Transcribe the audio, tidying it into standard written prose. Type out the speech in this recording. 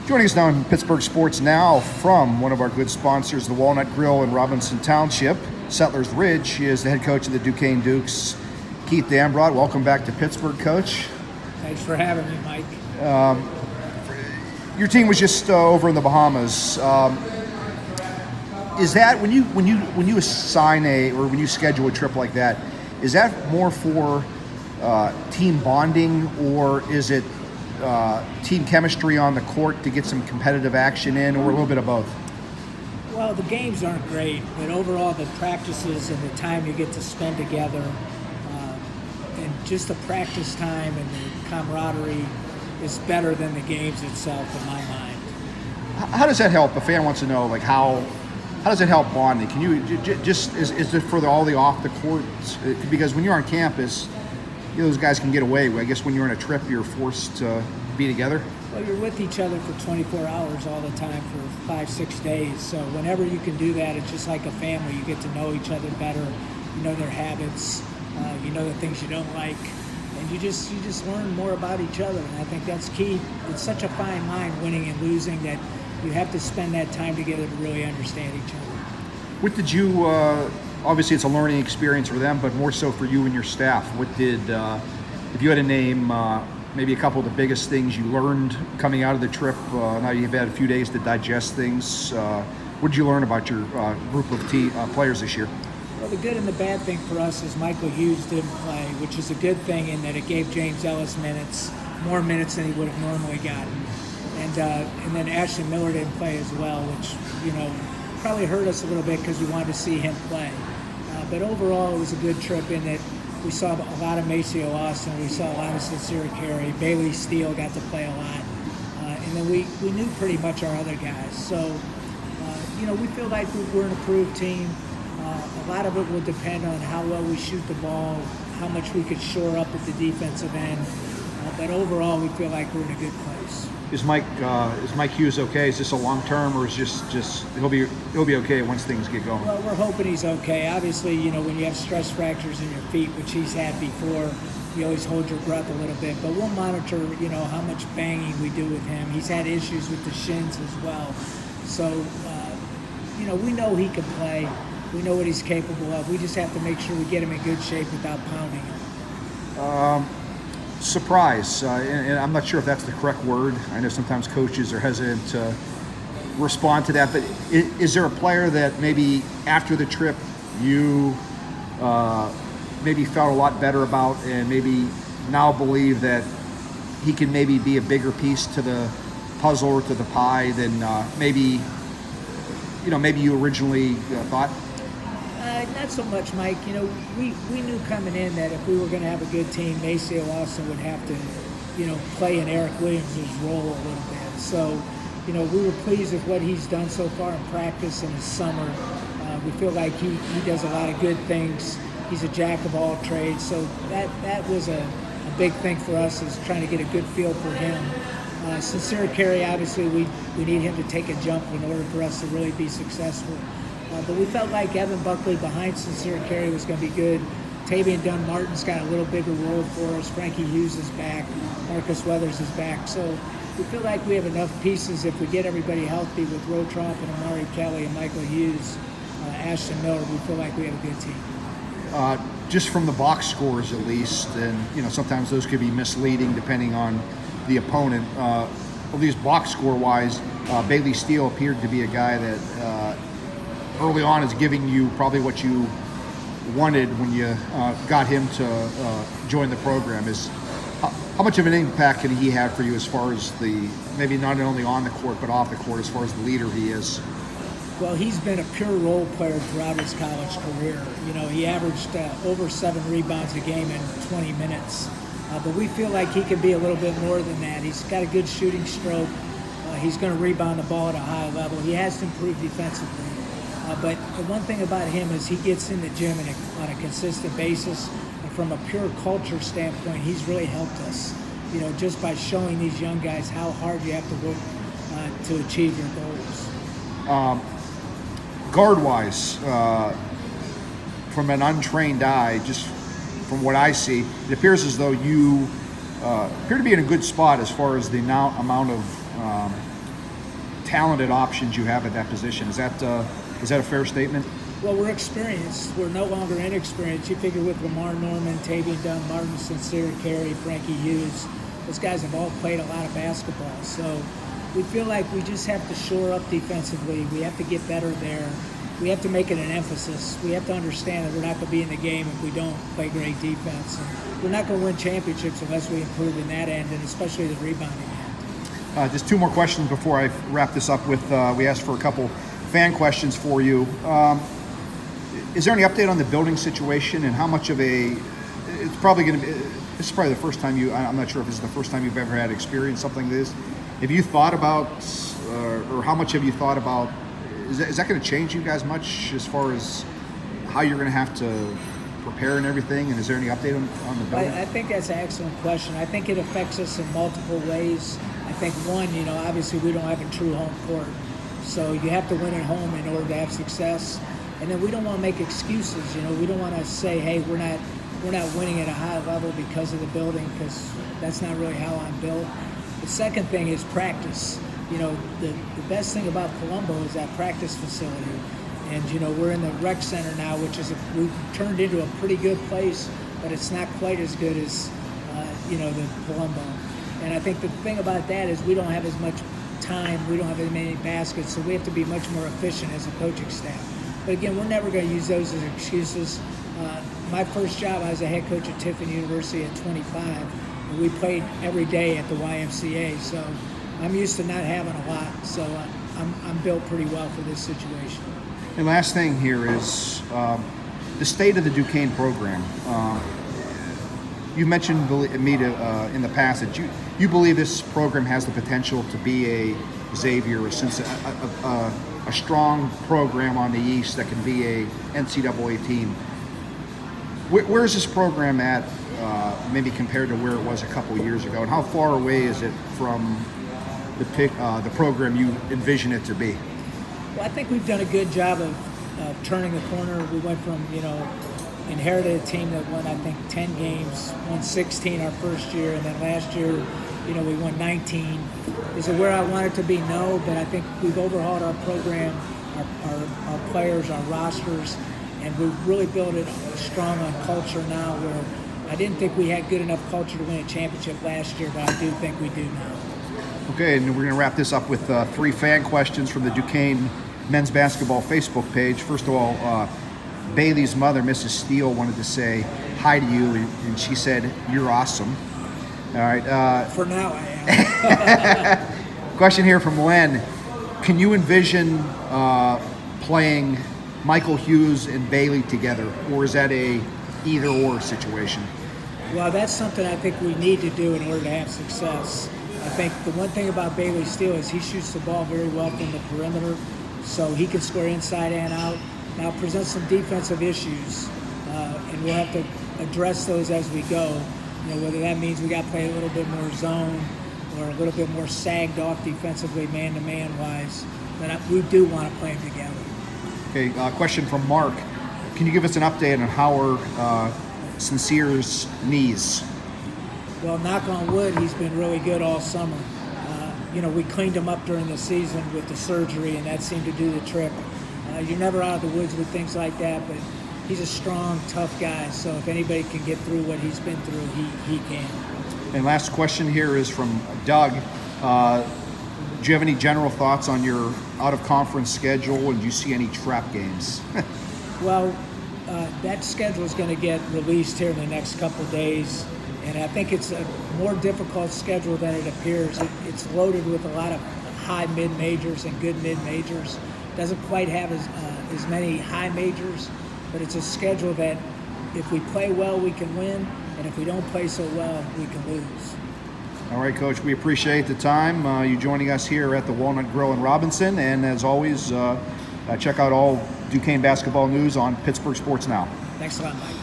Joining us now in Pittsburgh Sports Now from one of our good sponsors, the Walnut Grill in Robinson Township, Settlers Ridge, is the head coach of the Duquesne Dukes, Keith Dambrot. Welcome back to Pittsburgh, Coach. Thanks for having me, Mike. Your team was just over in the Bahamas. Is that when you assign when you schedule a trip like that? Is that more for team bonding, or is it team chemistry on the court to get some competitive action in, or a little bit of both? Well, the games aren't great, but overall the practices and the time you get to spend together, and just the practice time and the camaraderie is better than the games itself in my mind. How does that help? A fan wants to know, like, how does it help bonding? Can you just is it for all the off the court? Because when you're on campus, those guys can get away. I guess when you're on a trip, you're forced to be together. Well, you're with each other for 24 hours all the time for 5-6 days. So whenever you can do that, it's just like a family. You get to know each other better. You know their habits. You know the things you don't like, and you just learn more about each other. And I think that's key. It's such a fine line, winning and losing, that you have to spend that time together to really understand each other. What did you? Obviously, it's a learning experience for them, but more so for you and your staff. What did, if you had to name maybe a couple of the biggest things you learned coming out of the trip? Now you've had a few days to digest things. What did you learn about your group of players this year? Well, the good and the bad thing for us is Michael Hughes didn't play, which is a good thing in that it gave James Ellis more minutes than he would have normally gotten. And then Ashton Miller didn't play as well, which, probably hurt us a little bit because we wanted to see him play. But overall, it was a good trip in that we saw a lot of Maceo Austin, we saw a lot of Sincere Carey, Bailey Steele got to play a lot. And then we knew pretty much our other guys. So, we feel like we're an improved team. A lot of it will depend on how well we shoot the ball, how much we could shore up at the defensive end. But overall, we feel like we're in a good place. Is Mike Hughes okay? Is this a long term, or is just he'll be okay once things get going? Well, we're hoping he's okay. Obviously, when you have stress fractures in your feet, which he's had before, you always hold your breath a little bit. But we'll monitor, how much banging we do with him. He's had issues with the shins as well. So, we know he can play. We know what he's capable of. We just have to make sure we get him in good shape without pounding him. Surprise, and I'm not sure if that's the correct word. I know sometimes coaches are hesitant to respond to that, but is there a player that maybe after the trip you maybe felt a lot better about, and maybe now believe that he can maybe be a bigger piece to the puzzle or to the pie than maybe you originally thought? Not so much, Mike. We knew coming in that if we were going to have a good team, Maceo Austin would have to, play in Eric Williams' role a little bit. So, we were pleased with what he's done so far in practice in the summer. We feel like he does a lot of good things. He's a jack of all trades. So that was a big thing for us, is trying to get a good feel for him. Sincere Carey, obviously, we need him to take a jump in order for us to really be successful. But we felt like Evan Buckley behind Sincere Carey was going to be good. Tavian Dunn-Martin's got a little bigger role for us. Frankie Hughes is back. Marcus Weathers is back. So we feel like we have enough pieces if we get everybody healthy with Rotroff and Amari Kelly and Michael Hughes, Ashton Miller. We feel like we have a good team. Just from the box scores at least, and sometimes those could be misleading depending on the opponent. At least box score wise, Bailey Steele appeared to be a guy that early on is giving you probably what you wanted when you got him to join the program. Is how much of an impact can he have for you as far as maybe not only on the court but off the court, as far as the leader he is? Well, he's been a pure role player throughout his college career. He averaged over 7 rebounds a game in 20 minutes. But we feel like he can be a little bit more than that. He's got a good shooting stroke. He's going to rebound the ball at a high level. He has to improve defensively. But the one thing about him is he gets in the gym on a consistent basis. And from a pure culture standpoint, he's really helped us, just by showing these young guys how hard you have to work to achieve your goals. Guard-wise, from an untrained eye, just from what I see, it appears as though you appear to be in a good spot as far as the amount of talented options you have at that position. Is that a fair statement? Well, we're experienced. We're no longer inexperienced. You figure with Lamar Norman, Tavian Dunn, Martin Sincere, Carey, Frankie Hughes, those guys have all played a lot of basketball. So we feel like we just have to shore up defensively. We have to get better there. We have to make it an emphasis. We have to understand that we're not going to be in the game if we don't play great defense. And we're not going to win championships unless we improve in that end, and especially the rebounding end. Just two more questions before I wrap this up with, we asked for a couple fan questions for you. Is there any update on the building situation and how much of it's probably going to be, this is probably the first time I'm not sure if this is the first time you've ever had experience something like this. Have you thought about, or how much have you thought about, is that going to change you guys much as far as how you're going to have to prepare and everything? And is there any update on the building? I think that's an excellent question. I think it affects us in multiple ways. I think one, obviously we don't have a true home court. So you have to win at home in order to have success. And then we don't want to make excuses. We don't want to say, hey, we're not winning at a high level because of the building, because that's not really how I'm built. The second thing is practice. The best thing about Colombo is that practice facility. And, we're in the rec center now, which is, we've turned into a pretty good place, but it's not quite as good as, the Colombo. And I think the thing about that is we don't have as much time, we don't have as many baskets, so we have to be much more efficient as a coaching staff. But again, we're never going to use those as excuses. My first job, I was a head coach at Tiffin University at 25, and we played every day at the YMCA, so I'm used to not having a lot, so I'm built pretty well for this situation. And last thing here is the state of the Duquesne program. You mentioned me in the past that you believe this program has the potential to be a Xavier, a strong program on the East that can be a NCAA team. Where is this program at, maybe compared to where it was a couple of years ago, and how far away is it from the program you envision it to be? Well, I think we've done a good job of turning the corner. We went from, inherited a team that won, I think, 10 games, won 16 our first year, and then last year, we won 19. Is it where I want it to be? No, but I think we've overhauled our program, our players, our rosters, and we've really built it strong on culture now, where I didn't think we had good enough culture to win a championship last year, but I do think we do now. Okay, and we're going to wrap this up with 3 fan questions from the Duquesne men's basketball Facebook page. First of all, Bailey's mother, Mrs. Steele, wanted to say hi to you, and she said, "You're awesome." All right. For now, I am. Question here from Len. Can you envision playing Michael Hughes and Bailey together, or is that a either-or situation? Well, that's something I think we need to do in order to have success. I think the one thing about Bailey Steele is he shoots the ball very well from the perimeter, so he can score inside and out. Now, present some defensive issues, and we'll have to address those as we go. Whether that means we got to play a little bit more zone or a little bit more sagged off defensively, man-to-man wise. But we do want to play them together. Okay, question from Mark. Can you give us an update on Howard Sincere's knees? Well, knock on wood, he's been really good all summer. We cleaned him up during the season with the surgery, and that seemed to do the trick. You're never out of the woods with things like that, but he's a strong, tough guy. So if anybody can get through what he's been through, he can. And last question here is from Doug. Do you have any general thoughts on your out-of-conference schedule, and do you see any trap games? Well, that schedule is going to get released here in the next couple of days, and I think it's a more difficult schedule than it appears. It's loaded with a lot of high mid-majors and good mid-majors. Doesn't quite have as many high majors, but it's a schedule that if we play well, we can win, and if we don't play so well, we can lose. All right, Coach, we appreciate the time, you joining us here at the Walnut Grill in Robinson, and as always, check out all Duquesne basketball news on Pittsburgh Sports Now. Thanks a lot, Mike.